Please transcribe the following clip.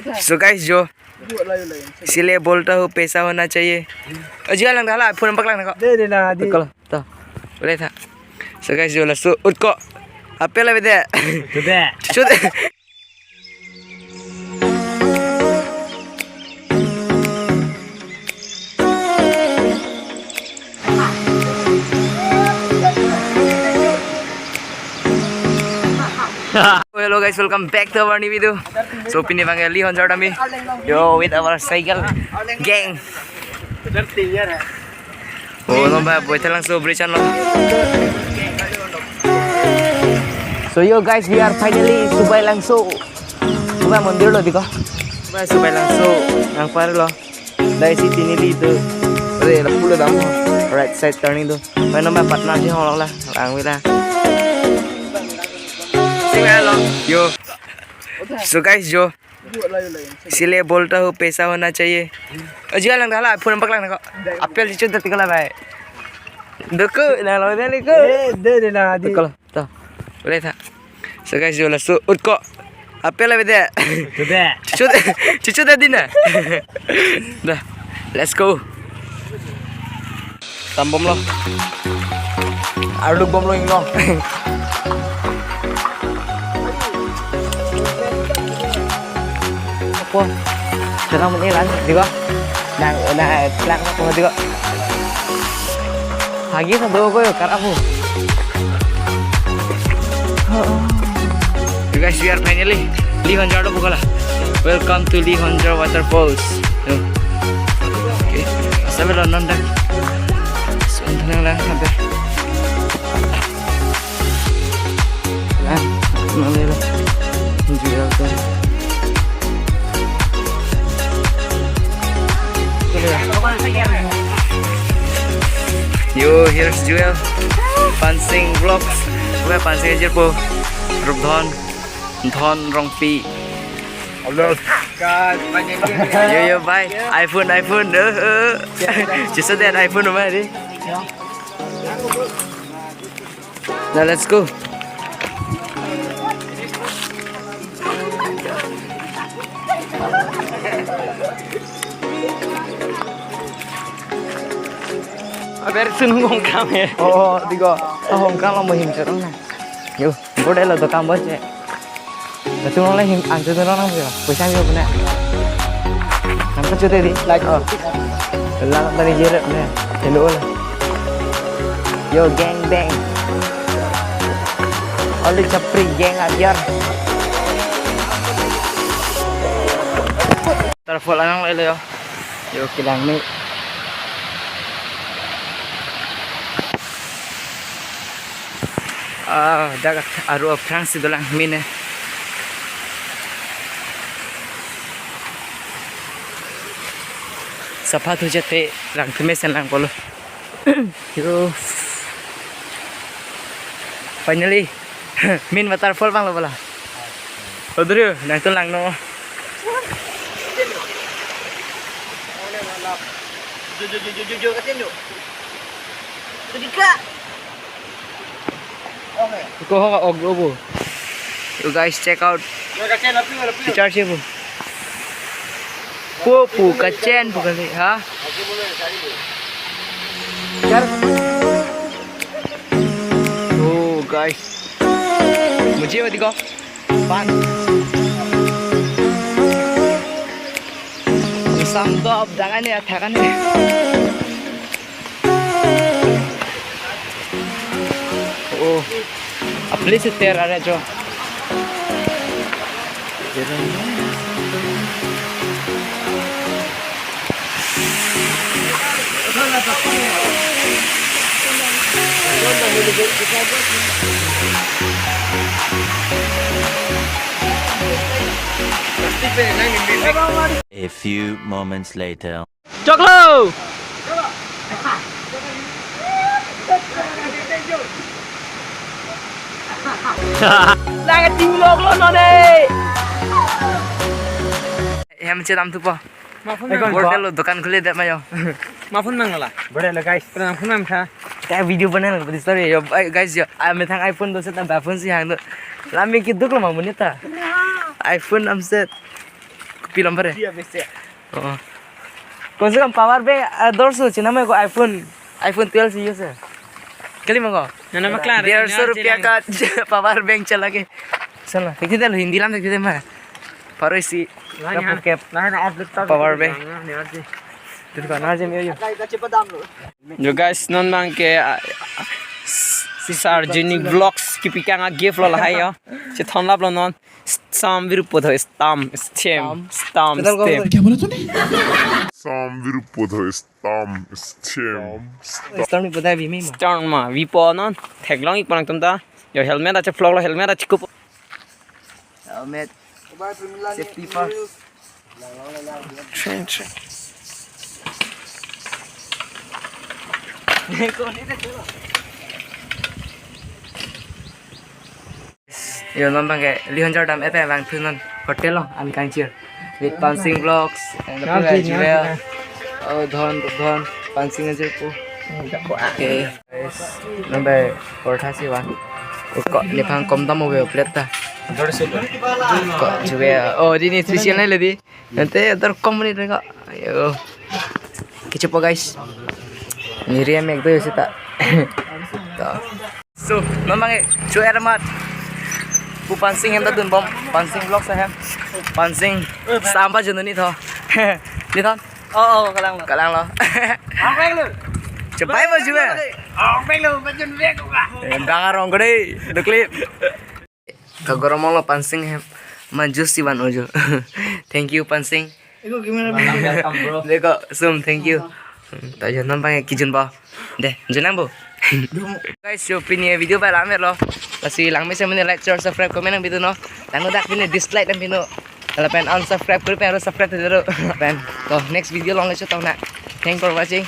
So guys जो इसलिए बोलता हूँ पैसा होना चाहिए अजिया लंग डाला फोन पकड़ ना दे देना दी कल तो boleh tak so guys जो langsung utko apa lah beda sudah sudah Hello guys, welcome back to our new video. So pini panggil Lee Honjor kami. Yo with our cycle gang. Oh nomba buat langsung beri channel. So yo guys, we are finally Subay langsung. Subay mandir lo diko. Subay langsung yang par lo. Dari sini ni itu. Ada pulau dalam. Right side turning tu. Mana nomba partner sih orang lah. Orang wila. Yo so guys जो इसलिए बोलता हूँ पैसा होना चाहिए अजिया lung डाला phone पकड़ ना अपेल जिचो दत्ती कला भाई देखो ना लो दे निको दे देना दी कल तो boleh tak so guys जो langsung utko अपेल beda sudah cucu tadi na dah let's go tambom lo aduk bom lo ingno po jangan menilan juga nang pelang apa juga lagi satu ko yo kar aku you guys we are finally Lee Honjor do bukala welcome to Lee Honjor waterfalls okay sabar lo nanda sundan lang sabar lah nanda lo jual tu Yo, here's Joel. Pansing vlogs. Gue pansing aja po. Rubdon, Don Rongpi. Allah Yo, bye. iPhone. Just that iPhone rumah ni. Now let's go. Aber sun hongkang ya. Oh, tiga. Hongkang lo muhim cerong na. Yo, boleh lo dokam baca. Betul lo him antu tu orang apa? Pesa ni apa nak? Nampak cuti di. Like. Oh. Lang tadi jerat ni. Hello lah. Yo, gang bang. Oli capri gang ajar. Terfol lang lo yo. Yo, kilang ni. Dagat aru France dolang mine sapat ho jate rang thme sen lang bolo yo finally min waterfall bang lo bola odru nang to lang no jo katin do sedika Ko ho og obo. You guys check out. Picture sih bu. Pupu kacen bukan sih, ha? Oh guys. Muji mati ko. Pan. Samdop jangan ya, jangan ya. Oh, अपने से तैयार आ रहा है जो A few moments later. Choklo! Jangan tinggalok lo none. Macam tam tu po. Bordel lo दुकान खुले दे मैं माफुन मंगला बड़े ल गाइस प्रणाम फुन में था क्या वीडियो बना ना बड़ी सॉरी यो गाइस यो मैं थंग आईफोन दो से ता आईफोन से hàng लामी की दुख लो मुने ता आईफोन हमसे film पर है Dia bese. कौन से कम पावर बैंक 200 चिना में को आईफोन 12 से यूज है कली मंगो Nana maklar. 150 रुपया का पावर बैंक चला के चल ना देखते लो हिंदी लाम देखते मैं पर इसी कैप Power bank. देखो ना जे मेरे Jo guys, non mang ke Sargenic Vlogs ki pikang a gift lo hai yo. Che thon lap lo non. Sam virupo tho stam stem. Sam virupo stam stem. Star में पता है भी मैं Start ma vipo non. Thek long ik panang tum ta. Yo helmet a che vlog lo helmet a chikup. Helmet safety first Yo nonton kayak lihat jam apa yang tuh hotel loh, ami kancir, with Pansing Vlogs, and the pool juga, oh don Pansing aja po, oke, nampak portasi wan, kok ni pang kom tamu beo pleta, kok juga, oh ini nutritionnya lebih, nanti ada kom nih mereka, yo, kecepo guys, ini ria mek tuh sih tak, so nonton kayak cuy amat. Ku pancing yang tadi bom pancing vlog saya pancing sampah jenuh nih toh nih toh kalang lo cepai mau juga dangar orang gede udah klip kagoromong lo pancing maju sih ban ojo thank you pancing deko sum thank you tak jangan pakai kijun bah deh jangan bu guys yo punya video ba lama lo kasi lang may sa mga like share subscribe comment ang video no tango dak pina dislike ang video kalau pengen unsubscribe pero subscribe dulu pen to next video long lang siya tao na thanks for watching